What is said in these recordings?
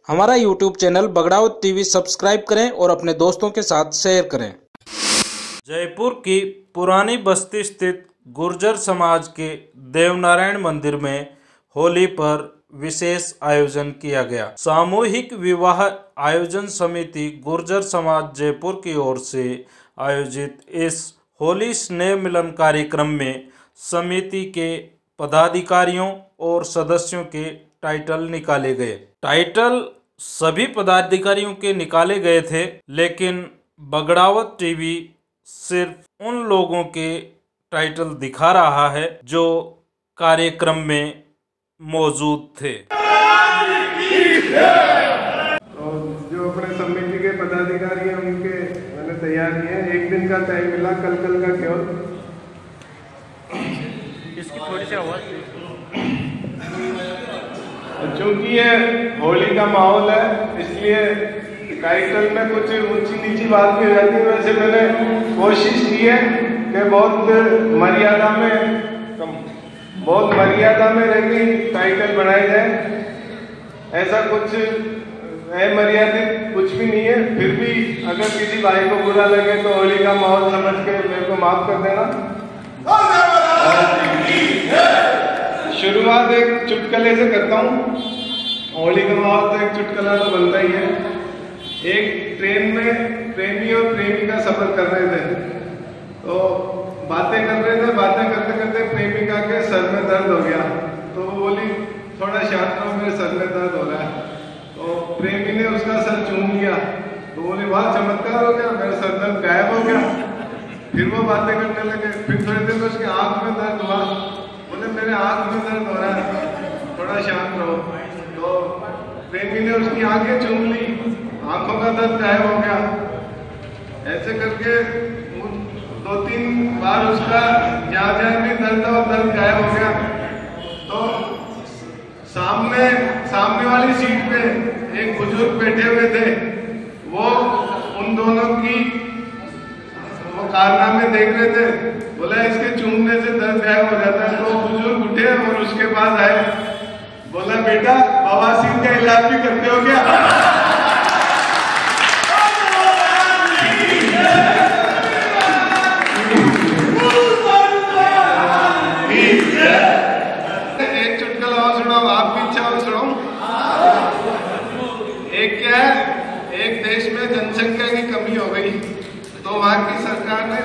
हमारा YouTube channel Bagdawat TV subscribe करें और अपने दोस्तों के साथ शेयर करें। जयपुर की पुरानी बस्ती स्थित गुर्जर समाज के देवनारायण मंदिर में होली पर विशेष आयोजन किया गया। सामूहिक विवाह आयोजन समिति गुर्जर समाज जयपुर की ओर से आयोजित इस होली स्नेह मिलन कार्यक्रम में समिति के पदाधिकारियों और सदस्यों के टाइटल निकाले गए। टाइटल सभी पदाधिकारियों के निकाले गए थे, लेकिन बगड़ावत टीवी सिर्फ उन लोगों के टाइटल दिखा रहा है जो कार्यक्रम में मौजूद थे। और जो अपने समिति के पदाधिकारी हैं उनके मैंने तैयार किए हैं। एक दिन का टाइम मिला, कल का केवल इसकी थोड़ी सी आवाज। चूंकि ये होली का माहौल है, इसलिए टाइटल में कुछ ऊंची नीची बात की जाती है। वैसे मैंने कोशिश की है कि बहुत मर्यादा में रह के टाइटल बनाए जाए। ऐसा कुछ अमर्यादित कुछ भी नहीं है। फिर भी अगर किसी भाई को बुरा लगे तो होली का माहौल समझ के मेरे को माफ कर देना। शुरुआत एक चुटकुले से करता हूँ। होली का माहौल तो एक चुटकुला तो बनता ही है। एक ट्रेन में प्रेमी और प्रेमिका सफर कर रहे थे, तो बातें कर रहे थे। बातें करते करते प्रेमिका के सर में दर्द हो गया, तो वो बोली थोड़ा शांत रहो, मेरे सर में दर्द हो रहा है। तो प्रेमी ने उसका सर चूम लिया, तो बोली वाह चमत्कार हो गया, मेरा सर दर्द गायब हो गया। फिर वो बातें करने लगे। फिर थोड़ी देर में उसके आंख में दर्द हुआ, बोले मेरे आंख में दर्द हो रहा है, थोड़ा शांत रहो। तो प्रेमी ने उसकी आंखें चूम ली, आंखों का दर्द गायब हो गया। ऐसे करके 2-3 बार उसका जहाँ भी दर्द था वो दर्द गायब हो गया। तो सामने वाली सीट पे एक बुजुर्ग बैठे हुए थे। वो उन दोनों की वो कारनामे देख रहे थे। बोला इसके चूमने से दर्द गायब हो जाता है। तो बुजुर्ग उठे और उसके पास आए। बोला बेटा बवासीर का इलाज भी करते हो क्या? एक चुटकुला और सुनाओ, आप भी इच्छा और सुनाओ। एक क्या है, एक देश में जनसंख्या की कमी हो गई, तो वहां की सरकार ने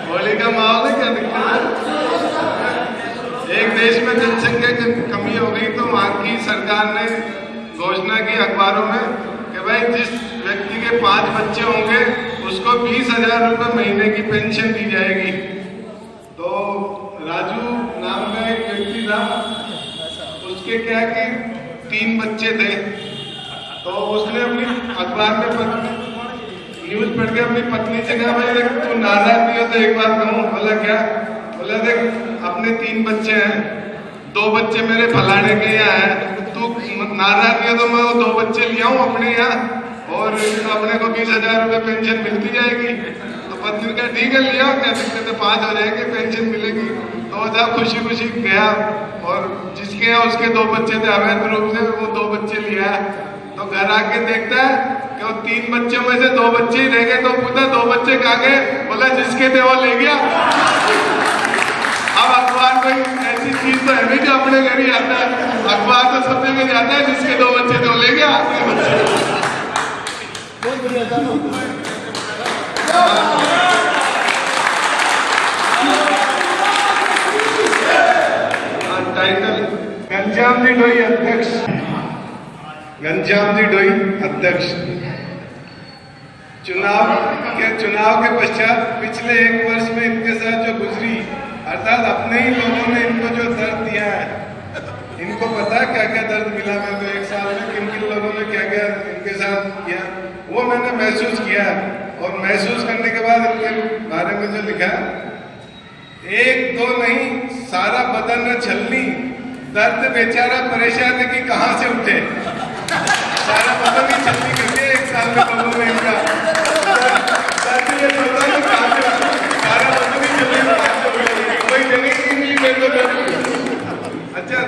होली का माहौल है, क्या दिक्कत है? एक देश में जनसंख्या की कमी हो गई तो वहां की सरकार ने घोषणा की अखबारों में कि भाई जिस व्यक्ति के 5 बच्चे होंगे उसको 20,000 रुपये महीने की पेंशन दी जाएगी। तो राजू नाम का एक व्यक्ति था, उसके क्या कि 3 बच्चे थे। तो उसने अपनी अखबार में न्यूज पढ़ के अपनी पत्नी से कहा भाई देख तू नाराज नहीं हो तो एक बात कहूँ। बोला क्या? बोला देख अपने 3 बच्चे हैं, 2 बच्चे मेरे फलाने के यहाँ हैं, तू नाराज नहीं हो तो मैं वो 2 बच्चे ले आऊँ अपने यहाँ और अपने को 20,000 रुपये पेंशन मिलती जाएगी। तो पत्नी का ठीक है ले आओ, क्या दिक्कत है, 5 हो जाएंगे, पेंशन मिलेगी। तो वो जब खुशी खुशी गया और जिसके यहाँ उसके 2 बच्चे थे अवैध रूप से, वो 2 बच्चे लिया। तो घर आके देखता है कि वो 3 बच्चों में से 2 बच्चे ही रह गए। तो पूछा 2 बच्चे कहाँ गए? बोला जिसके थे वो ले गया। अब अखबार कोई ऐसी चीज तो है नहीं जो अपने घर ही आता है। अखबार तो सब जगह जाता है, जिसके 2 बच्चे थे वो ले गया। अपने बच्चे टाइटल घनश्याम जी ढोई अध्यक्ष। घनश्याम जी ढोई अध्यक्ष। चुनाव के पश्चात पिछले 1 वर्ष में इनके साथ जो गुजरी, अर्थात अपने ही लोगों ने इनको जो दर्द दिया है, इनको पता क्या क्या दर्द मिला। मैं तो 1 साल में किन लोगों ने क्या क्या इनके साथ किया वो मैंने महसूस किया। और महसूस करने के बाद इनके बारे में जो लिखा, 1-2 नहीं सारा बदन न छलनी, दर्द बेचारा परेशान है कि कहाँ से उठे। सारा बदन ही छलनी करके 1 साल में लोगों ने इनका दर्द ये सोचा कि कहाँ से सारा बदन ही छलनी, कोई जगह नहीं मिली मेरे को। अच्छा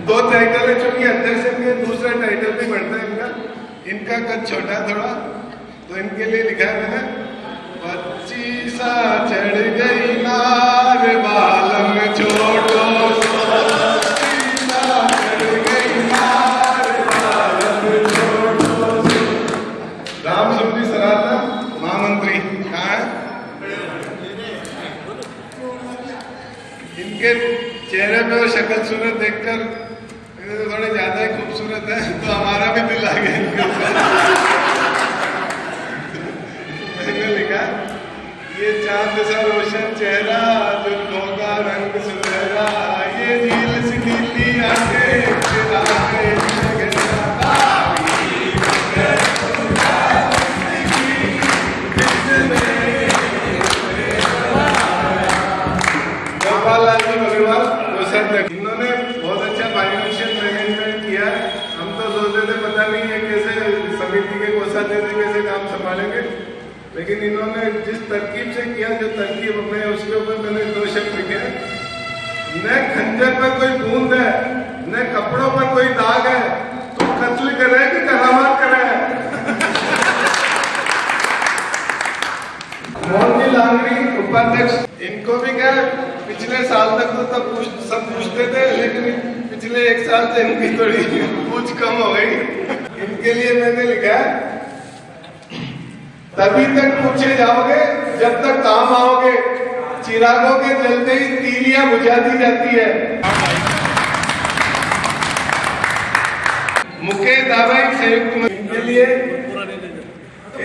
2 टाइटल के अध्यक्ष के दूसरा टाइटल भी बढ़ता है इनका कद छोटा थोड़ा, तो इनके लिए लिखा है मैंने, 25 चढ़ गई नार बालम छोटो, राम सुमति सराहना महामंत्री कहाँ है? इनके चेहरे पे और शक्ल सूरत देखकर तो थोड़े ज्यादा ही खूबसूरत है, तो हमारा भी दिल आ गया इनके ऊपर। मैंने लिखा, ये चांद सा रोशन चेहरा, जुल्फों का रंग सुनहरा, ये नील सी नीली आंखें, इन्होंने बहुत अच्छा फाइनेंशियल मैनेजमेंट किया। हम तो सोचते थे पता नहीं है कैसे समिति के कोषाध्यक्ष कैसे काम संभालेंगे, लेकिन इन्होंने जिस तरकीब से किया, जो तरकीब मैं उसके ऊपर मैंने 2 शब्द लिखे, न खंजर पर कोई बूंद है, न कपड़ों पर कोई दाग है, तू कत्ल करे कि करामात करे। मोहन जी लांगड़ी उपाध्यक्ष, इनको भी क्या पिछले साल तक तो सब पूछते थे, लेकिन पिछले 1 साल से इनकी थोड़ी पूछ कम हो गई। इनके लिए मैंने लिखा, तभी तक पूछे जाओगे जब तक काम आओगे, चिरागों के जलते ही तीलियां बुझा दी जाती है। मुकेश दावाई संयुक्त, इनके लिए,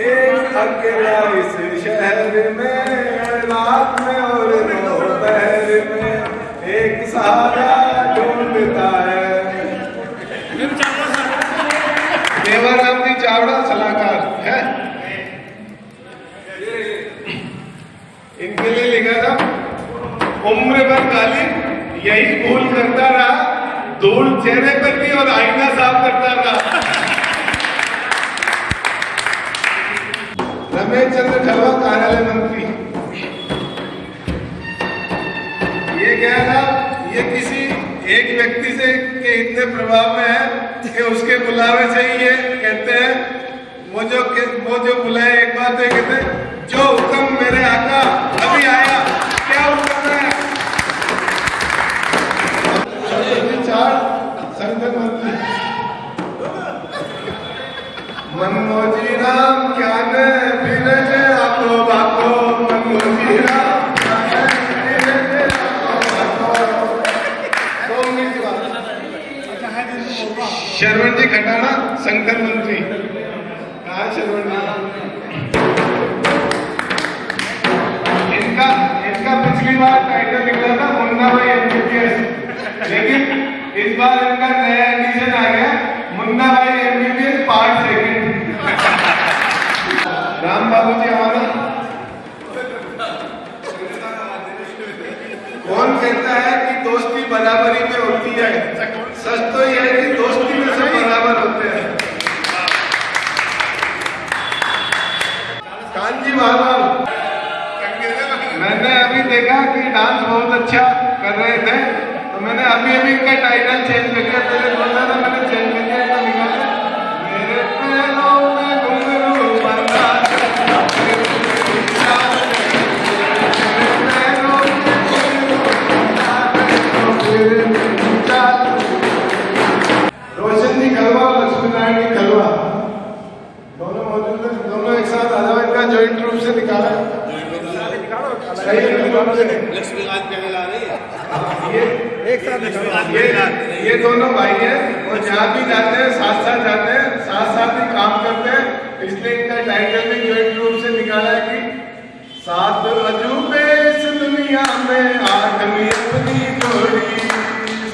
एक अकेला इस शहर में, रात में और दोपहर में, एक सहारा ढूंढता है। देवाराम जी चावड़ा सलाहकार है। इनके लिए लिखा था, उम्र भर गाली यही भूल करता रहा, धूल चेहरे पर भी और आईना साफ करता रहा। रमेश चंद्र खलवा कार्यालय मंत्री, ये क्या था, ये किसी एक व्यक्ति से के इतने प्रभाव में है कि उसके बुलावे से ही ये कहते हैं, वो जो बुलाए एक बात है, कहते हैं जो हुक्म मेरे आका अभी आया, क्या हुक्म है। 4 संगठन मंत्री, मनमोजी राम क्या ने बिरजे आपको बाको, मनमोजी राम शरवण जी खटाना संगठन मंत्री, कहा शरवण जी, इनका पिछली बार टाइटल निकला था मुन्ना भाई MBBS, लेकिन इस बार इनका नया एडिशन आ गया, मुन्ना भाई MBBS पार्ट 2। राम बाबू जी हमारा, कौन कहता है कि दोस्ती बराबरी में होती है, सच तो यह है कि दोस्ती में सब बराबर होते हैं। कांजी महाराज, मैंने अभी देखा कि डांस बहुत अच्छा कर रहे थे, तो मैंने अभी इनका टाइटल चेंज कर दिया, पहले बोलता था, मैंने चेंज कर दिया, तो निकाला, मेरे पैरों में घुंघरू बंधा, रोशन जी खलवा और लक्ष्मी नारायण जी खलवा दोनों मौजूद हैं, दोनों एक साथ आ जाओ, इनका ज्वाइंट रूप से निकाला, ये दोनों भाई हैं और जहाँ भी जाते हैं साथ साथ जाते हैं, साथ साथ ही काम करते हैं, इसलिए इनका टाइटल भी ज्वाइंट रूप से निकाला है कि 7 अजूबे इस दुनिया में, 8वीं अपनी जोड़ी,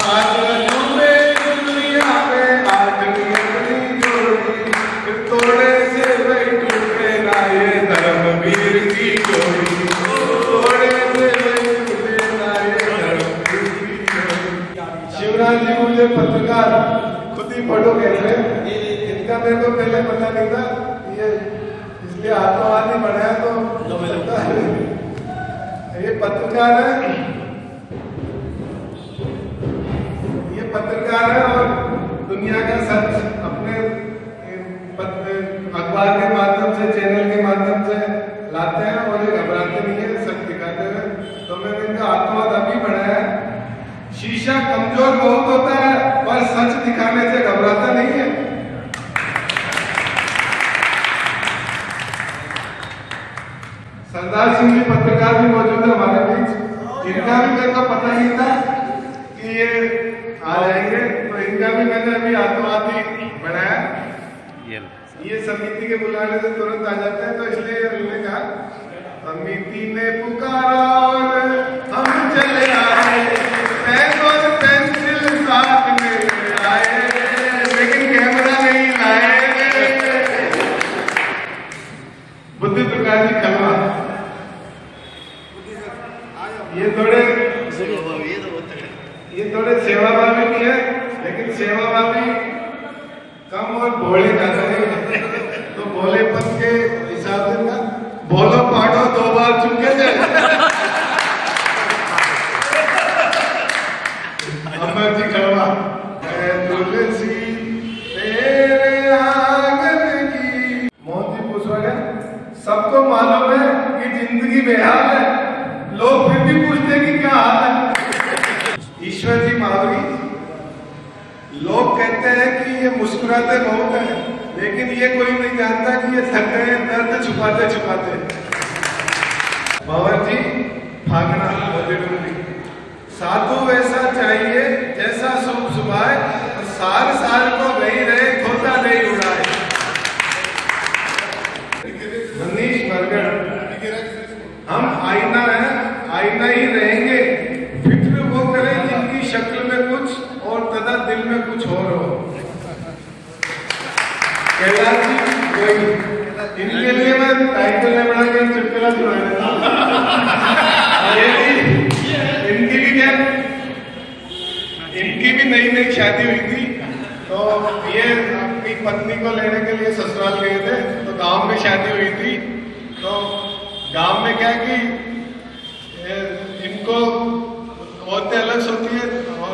7 अजूबे इस दुनिया में, 8वीं अपनी जोड़ी, तोड़े से वही टूटे ना ये धर्मवीर की जोड़ी, तोड़े से वही टूटे ना ये धर्मवीर की जोड़ी। शिवराज जी मुझे पत्रकार खुद ही फोटो खींच रहे हैं, इनका मेरे को पहले पता नहीं था, ये इसलिए हाथों हाथ ही बढ़ाया, तो ये पत्रकार है, ये पत्रकार है और दुनिया का सच अपने अखबार के माध्यम से, चैनल के माध्यम से लाते हैं और ये घबराते नहीं है सच दिखाते हुए। तो मैंने इनका आत्मवाद अभी बढ़ाया है। शीशा कमजोर बहुत होता है पर सच दिखाने से घबराता नहीं है। सरदार सिंह जी पत्रकार भी मौजूद है हमारे बीच। इनका भी मेरे को पता नहीं था कि ये आ जाएंगे, तो इनका भी मैंने अभी आत्मवाद ही बढ़ाया। ये समिति के बुलाने से तुरंत आ जाते हैं, तो इसलिए उन्होंने कहा समिति ने पुकारा और हम चले आए, पेन और पेंसिल साथ में आए, लेकिन कैमरा नहीं लाए। बुद्धि प्रकाश जी खलवा, ये थोड़े सेवाभावी भी है, लेकिन सेवाभावी कम और भोले ज्यादा नहीं। तो भोलेपन के हिसाब से ना भोलो पाड़ो 2 बार चुके जाए। अमर जी खड़वा, तुलसी तेरे आंगन की। मोहन जी पूछ रहे हैं, सबको मालूम है कि जिंदगी बेहाल है, लोग फिर भी पूछते हैं कि क्या हाल है। ईश्वर जी महावीर, लोग कहते हैं कि ये मुस्कुराते बहुत हैं, लेकिन ये कोई नहीं जानता कि ये थक गए दर्द छुपाते छुपाते। भंवर जी भागना, साधु वैसा चाहिए जैसा सुख सुभाए, सार सार को गई रहे खोता नहीं उड़ाए। मनीष बरगढ़, हम आईना है, आईना ही रहेंगे, फिक्र वो करें जिनकी शक्ल में कुछ और तथा दिल में कुछ और हो। कैलाश जी कोई, इनके लिए मैं टाइटल में बना के चुटकुला सुना देता हूँ। इनकी भी क्या, इनकी भी नई नई शादी हुई थी, तो ये अपनी पत्नी को लेने के लिए ससुराल गए थे। तो गांव में शादी हुई थी, तो गांव में क्या कि इनको औरतें अलग सोती है और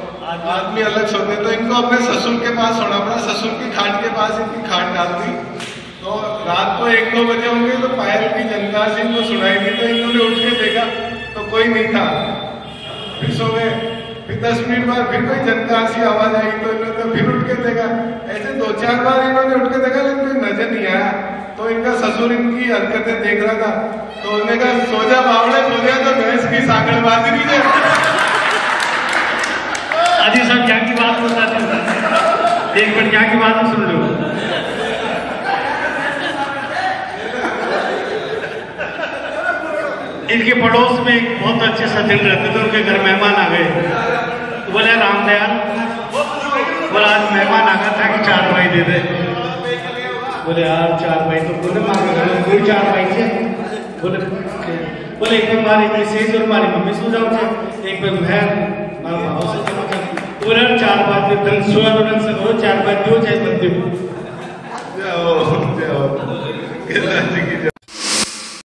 आदमी अलग सोते हैं, तो इनको अपने ससुर के पास सोना पड़ा। ससुर की खाट के पास इनकी खाट डाल दी। तो रात को 1-2 बजे होंगे, तो पायल की झनकार से इनको सुनाई दी, तो इन्होंने उठ के देखा तो कोई नहीं था, फिर सो गए। फिर 10 मिनट बाद फिर कोई झनकार सी आवाज आई, तो इन्होंने फिर उठ के देखा। ऐसे 2-4 बार इन्होंने उठ के देखा, लेकिन कोई नजर नहीं आया। तो इनका ससुर इनकी हरकतें देख रहा था, तो उन्होंने कहा सोजा बावड़े सो गया तो भैंस की सांकड़ बाजी नहीं दे। अजी साहब क्या की बात बताते हैं, एक मिनट क्या की बात सुन लो। इनके पड़ोस में एक बहुत अच्छे सज्जन रहते थे, उनके घर मेहमान आ गए। तो बोले रामदयाल, बोला आज मेहमान आ गया था कि 4 भाई दे दे। बोले यार 4 भाई तो बोले मांगे घर में कोई 4 भाई थे। बोले एक बार मारी सेज और मारी मम्मी सो जाओ थे, एक बार मैं मारा भाव से जाओ थे। बोले 4 बार दे तन सोया तो रंग से करो, 4 बार क्यों चाहे बंदे को। जाओ जाओ कैलाश जी की